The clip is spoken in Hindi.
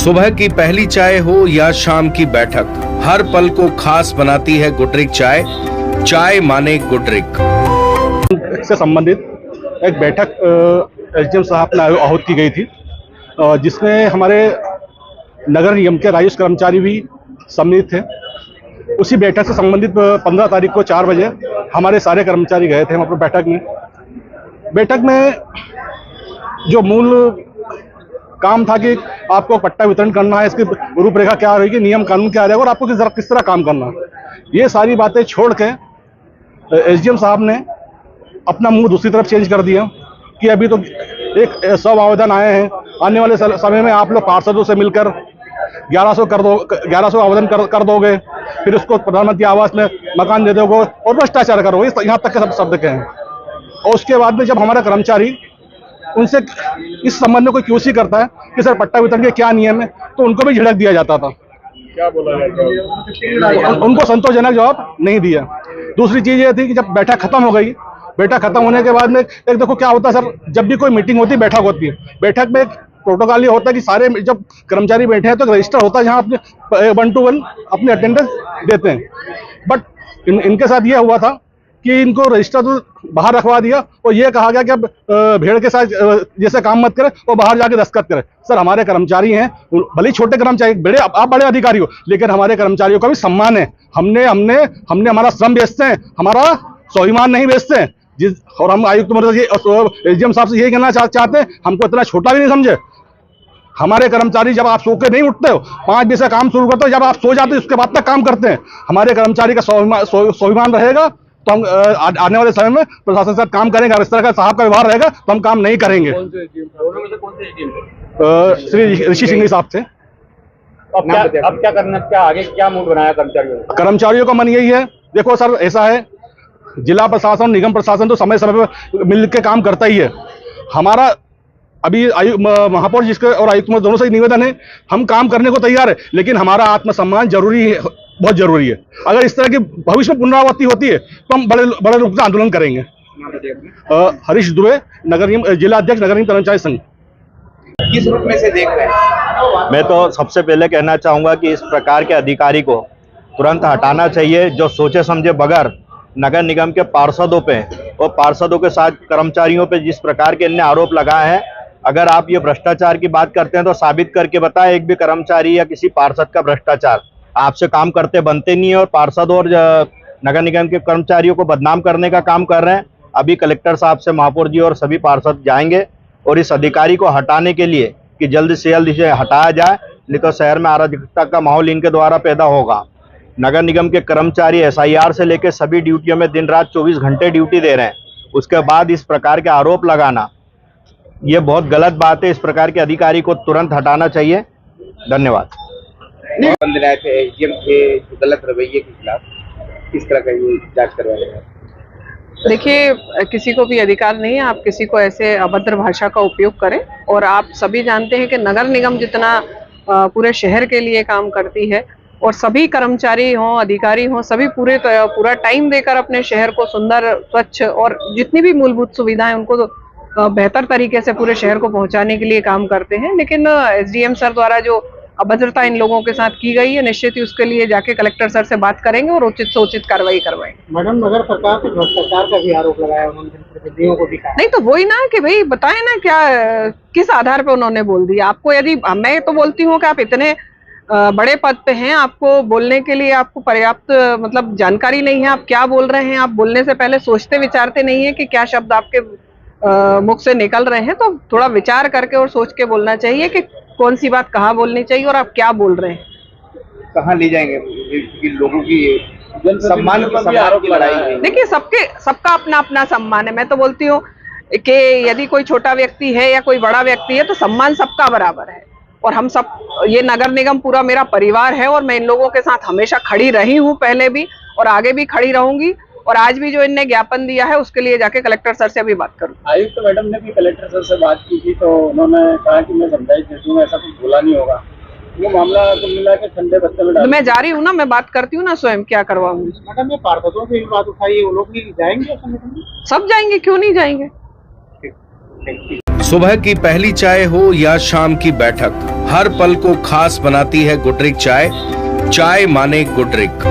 सुबह की पहली चाय हो या शाम की बैठक, हर पल को खास बनाती है गुडरिक चाय। चाय माने गुडरिक। से संबंधित एक बैठक एसडीएम साहब ने आहूत की गई थी, जिसमें हमारे नगर निगम के राजस्व कर्मचारी भी सम्मिलित थे। उसी बैठक से संबंधित 15 तारीख को 4 बजे हमारे सारे कर्मचारी गए थे वहाँ पर बैठक में जो मूल काम था कि आपको पट्टा वितरण करना है, इसकी रूपरेखा क्या रहेगी, नियम कानून क्या रहेगा और आपको किस तरह काम करना है, ये सारी बातें छोड़ के एसडीएम साहब ने अपना मुंह दूसरी तरफ चेंज कर दिया कि अभी तो 100 आवेदन आए हैं, आने वाले समय में आप लोग पार्षदों से मिलकर 1100 आवेदन कर दोगे, फिर उसको प्रधानमंत्री आवास में मकान दे दोगे और भ्रष्टाचार करोगे। यहाँ तक के सब शब्द के हैं। और उसके बाद में जब हमारा कर्मचारी उनसे इस संबंध में कोई क्यूसी करता है कि सर पट्टा वितरण के क्या नियम है, तो उनको भी झिड़क दिया जाता था। क्या बोला जाता? उनको संतोषजनक जवाब नहीं दिया। दूसरी चीज ये थी कि जब बैठक खत्म हो गई, बैठक खत्म होने के बाद में एक देखो क्या होता है सर, जब भी कोई मीटिंग होती है, बैठक होती है, बैठक में एक प्रोटोकॉल ये होता है कि सारे जब कर्मचारी बैठे हैं तो रजिस्टर होता है जहाँ अपने 1 to 1 अपने अटेंडेंस देते हैं। बट इनके साथ ये हुआ था कि इनको रजिस्टर तो बाहर रखवा दिया और ये कहा गया कि अब भेड़ के साथ जैसे काम मत करे और बाहर जाके दस्तखत करे। सर हमारे कर्मचारी हैं, भले ही छोटे कर्मचारी, बड़े आप बड़े अधिकारी हो, लेकिन हमारे कर्मचारियों का भी सम्मान है। हमने हमारा श्रम बेचते हैं, हमारा स्वाभिमान नहीं बेचते हैं। और हम आयुक्त एसडीएम साहब से यही कहना चाहते हैं, हमको इतना छोटा भी नहीं समझे। हमारे कर्मचारी जब आप सो के नहीं उठते हो, 5 बजे से काम शुरू करते हो, जब आप सो जाते हो उसके बाद तक काम करते हैं। हमारे कर्मचारी का स्वाभिमान रहेगा तो हम आने वाले समय में प्रशासन के साथ काम करेंगे। इस तरह का साहब का व्यवहार रहेगा तो हम काम नहीं करेंगे। श्री ऋषि सिंह साहब थे। अब क्या करना, क्या आगे क्या मूड बनाया कर्मचारियों का मन यही है। देखो सर ऐसा है, जिला प्रशासन निगम प्रशासन तो समय समय पर मिल के काम करता ही है। हमारा अभी महापौर जिसके और आयुक्त में दोनों से निवेदन है, हम काम करने को तैयार है, लेकिन हमारा आत्मसम्मान जरूरी है, बहुत जरूरी है। अगर इस तरह की भविष्य में पुनरावृत्ति होती है तो हम बड़े रूप का आंदोलन करेंगे। हरीश दुबे, जिला अध्यक्ष नगर निगम कर्मचारी संघ। किस रूप में से देख रहे हैं? मैं तो सबसे पहले कहना चाहूंगा कि इस प्रकार के अधिकारी को तुरंत हटाना चाहिए, जो सोचे समझे बगैर नगर निगम के पार्षदों पे और पार्षदों के साथ कर्मचारियों पे जिस प्रकार के इनने आरोप लगाए हैं। अगर आप ये भ्रष्टाचार की बात करते हैं तो साबित करके बताएं एक भी कर्मचारी या किसी पार्षद का भ्रष्टाचार। आपसे काम करते बनते नहीं है और पार्षद और नगर निगम के कर्मचारियों को बदनाम करने का काम कर रहे हैं। अभी कलेक्टर साहब से महापौर जी और सभी पार्षद जाएंगे और इस अधिकारी को हटाने के लिए कि जल्द से जल्द इसे हटाया जाए, नहीं तो शहर में अराजकता का माहौल इनके द्वारा पैदा होगा। नगर निगम के कर्मचारी SIR से लेकर सभी ड्यूटियों में दिन रात 24 घंटे ड्यूटी दे रहे हैं, उसके बाद इस प्रकार के आरोप लगाना ये बहुत गलत बात है। इस प्रकार के अधिकारी को तुरंत हटाना चाहिए। धन्यवाद। बंद लाए थे एसडीएम के गलत रवैये के खिलाफ, किस तरह का ये जांच करवाया है? देखिए, किसी को भी अधिकार नहीं है आप किसी को ऐसे अभद्र भाषा का उपयोग करें। और आप सभी जानते हैं कि नगर निगम जितना पूरे शहर के लिए काम करती है और सभी कर्मचारी हों, अधिकारी हों, सभी पूरा टाइम देकर अपने शहर को सुंदर, स्वच्छ और जितनी भी मूलभूत सुविधाएं उनको बेहतर तरीके से पूरे शहर को पहुंचाने के लिए काम करते हैं। लेकिन एसडीएम सर द्वारा जो अभद्रता इन लोगों के साथ की गई है, निश्चित ही उसके लिए जाके कलेक्टर सर से बात करेंगे और उचित से उचित कार्रवाई करवाएंगे। मैडम, नगर सरकार को भ्रष्टाचार का भी आरोप लगाया उन्होंने, को दिखाया नहीं तो वही ना कि भाई बताए ना क्या किस आधार पे उन्होंने बोल दिया आपको। यदि मैं तो बोलती हूँ कि आप इतने बड़े पद पे हैं, आपको बोलने के लिए आपको पर्याप्त मतलब जानकारी नहीं है, आप क्या बोल रहे हैं। आप बोलने से पहले सोचते विचारते नहीं है कि क्या शब्द आपके मुख से निकल रहे हैं। तो थोड़ा विचार करके और सोच के बोलना चाहिए कि कौन सी बात कहाँ बोलनी चाहिए और आप क्या बोल रहे हैं। कहाँ ले जाएंगे कि लोगों की सम्मान की लड़ाई है। देखिए, सबका अपना अपना सम्मान है। मैं तो बोलती हूँ कि यदि कोई छोटा व्यक्ति है या कोई बड़ा व्यक्ति है तो सम्मान सबका बराबर है। और हम सब, ये नगर निगम पूरा मेरा परिवार है और मैं इन लोगों के साथ हमेशा खड़ी रही हूँ, पहले भी और आगे भी खड़ी रहूंगी। और आज भी जो इनने ज्ञापन दिया है उसके लिए जाके कलेक्टर सर से अभी बात करूँ। आयुक्त मैडम ने भी कलेक्टर सर से बात की थी तो उन्होंने कहा कि मैं समझाइश दे दूंगा, ऐसा कुछ बोला नहीं होगा। वो मामला कुल मिला के ठंडे बस्ते में डाल। मैं जा रही हूँ ना, मैं बात करती हूँ ना स्वयं, क्या करवाऊंगी। मैडम, ये पार्षदों से भी बात उठाई, वो लोग भी जाएंगे? सब जाएंगे, क्यों नहीं जाएंगे। सुबह की पहली चाय हो या शाम की बैठक, हर पल को खास बनाती है गुडरिक चाय, चाय माने गुडरिक।